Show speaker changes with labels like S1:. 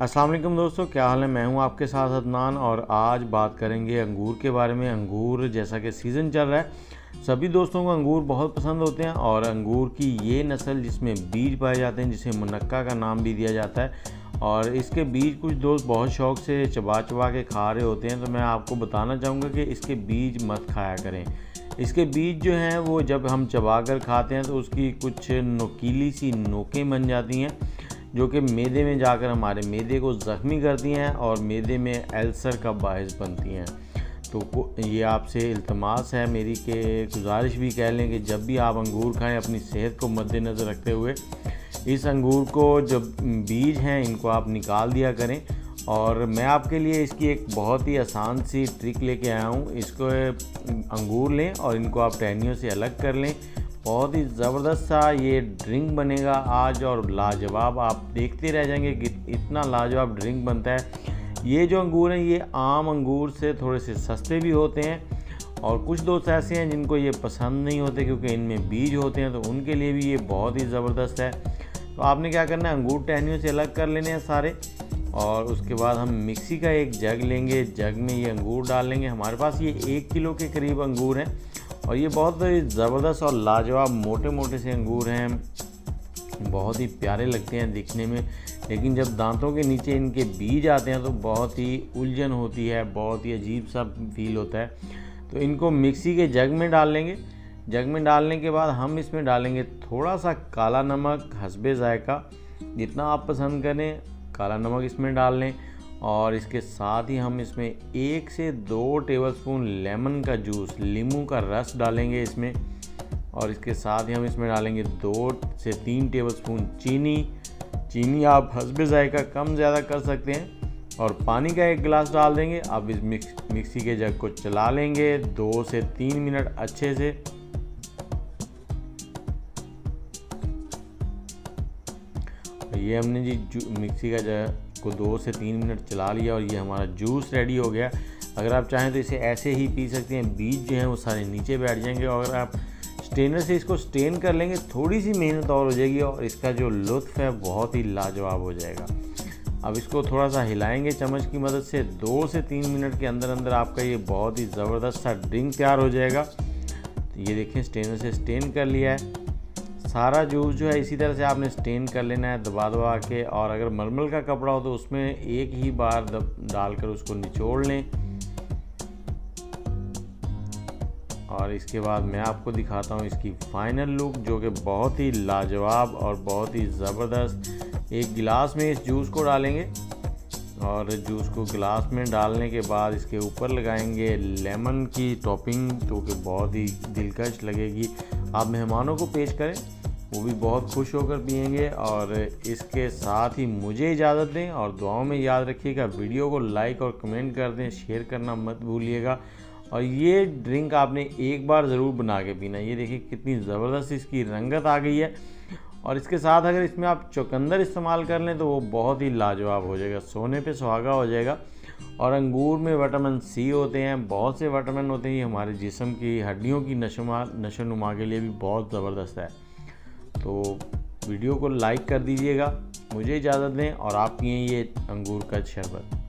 S1: अस्सलाम वालेकुम दोस्तों, क्या हाल है। मैं हूं आपके साथ अदनान और आज बात करेंगे अंगूर के बारे में। अंगूर जैसा कि सीज़न चल रहा है, सभी दोस्तों को अंगूर बहुत पसंद होते हैं और अंगूर की ये नस्ल जिसमें बीज पाए जाते हैं, जिसे मुनक्का का नाम भी दिया जाता है, और इसके बीज कुछ दोस्त बहुत शौक़ से चबा चबा के खा रहे होते हैं। तो मैं आपको बताना चाहूँगा कि इसके बीज मत खाया करें। इसके बीज जो हैं वो जब हम चबा कर खाते हैं तो उसकी कुछ नुकीली सी नोकें बन जाती हैं जो कि मैदे में जाकर हमारे मैदे को ज़ख्मी करती हैं और मैदे में अल्सर का बायस बनती हैं। तो ये आपसे इल्तमास है मेरी कि गुजारिश भी कह लें कि जब भी आप अंगूर खाएं अपनी सेहत को मद्देनज़र रखते हुए इस अंगूर को जब बीज हैं इनको आप निकाल दिया करें। और मैं आपके लिए इसकी एक बहुत ही आसान सी ट्रिक लेके आया हूँ। इसको अंगूर लें और इनको आप टहनियों से अलग कर लें। बहुत ही ज़बरदस्त सा ये ड्रिंक बनेगा आज और लाजवाब, आप देखते रह जाएंगे कि इतना लाजवाब ड्रिंक बनता है। ये जो अंगूर हैं ये आम अंगूर से थोड़े से सस्ते भी होते हैं और कुछ दोस्त ऐसे हैं जिनको ये पसंद नहीं होते क्योंकि इनमें बीज होते हैं, तो उनके लिए भी ये बहुत ही ज़बरदस्त है। तो आपने क्या करना है, अंगूर टहनियों से अलग कर लेने हैं सारे, और उसके बाद हम मिक्सी का एक जग लेंगे। जग में ये अंगूर डाल लेंगे। हमारे पास ये 1 किलो के करीब अंगूर हैं और ये बहुत ज़बरदस्त और लाजवाब मोटे मोटे से अंगूर हैं। बहुत ही प्यारे लगते हैं दिखने में, लेकिन जब दांतों के नीचे इनके बीज आते हैं तो बहुत ही उलझन होती है, बहुत ही अजीब सा फील होता है। तो इनको मिक्सी के जग में डाल लेंगे। जग में डालने के बाद हम इसमें डालेंगे थोड़ा सा काला नमक हस्बे ज़ायका, जितना आप पसंद करें काला नमक इसमें डाल लें। और इसके साथ ही हम इसमें 1 से 2 टेबलस्पून लेमन का जूस, नींबू का रस डालेंगे इसमें। और इसके साथ ही हम इसमें डालेंगे 2 से 3 टेबलस्पून चीनी आप हस्बे ज़ायका कम ज़्यादा कर सकते हैं। और पानी का 1 गिलास डाल देंगे। अब इस मिक्सी के जग को चला लेंगे 2 से 3 मिनट अच्छे से। ये हमने जी मिक्सी का जग को 2 से 3 मिनट चला लिया और ये हमारा जूस रेडी हो गया। अगर आप चाहें तो इसे ऐसे ही पी सकते हैं, बीज जो हैं वो सारे नीचे बैठ जाएंगे। और अगर आप स्टेनर से इसको स्टेन कर लेंगे थोड़ी सी मेहनत और हो जाएगी और इसका जो लुत्फ़ है बहुत ही लाजवाब हो जाएगा। अब इसको थोड़ा सा हिलाएंगे चम्मच की मदद से। 2 से 3 मिनट के अंदर अंदर आपका ये बहुत ही ज़बरदस्त सा ड्रिंक तैयार हो जाएगा। तो ये देखें, स्टेनर से स्टेन कर लिया है। सारा जूस जो है इसी तरह से आपने स्टेन कर लेना है दबा दबा के। और अगर मलमल का कपड़ा हो तो उसमें एक ही बार डालकर उसको निचोड़ लें। और इसके बाद मैं आपको दिखाता हूँ इसकी फ़ाइनल लुक, जो कि बहुत ही लाजवाब और बहुत ही ज़बरदस्त। एक गिलास में इस जूस को डालेंगे और जूस को गिलास में डालने के बाद इसके ऊपर लगाएंगे लेमन की टॉपिंग, जो कि बहुत ही दिलकश लगेगी। आप मेहमानों को पेश करें, वो भी बहुत खुश होकर पिएंगे। और इसके साथ ही मुझे इजाज़त दें और दुआओं में याद रखिएगा। वीडियो को लाइक और कमेंट कर दें, शेयर करना मत भूलिएगा। और ये ड्रिंक आपने एक बार ज़रूर बना के पीना। ये देखिए कितनी ज़बरदस्त इसकी रंगत आ गई है। और इसके साथ अगर इसमें आप चुकंदर इस्तेमाल कर लें तो वो बहुत ही लाजवाब हो जाएगा, सोने पे सुहागा हो जाएगा। और अंगूर में विटामिन सी होते हैं, बहुत से विटामिन होते हैं। ये हमारे जिस्म की हड्डियों की नशोनुमा के लिए भी बहुत ज़बरदस्त है। तो वीडियो को लाइक कर दीजिएगा। मुझे इजाज़त दें और आप पिएं ये अंगूर का शरबत।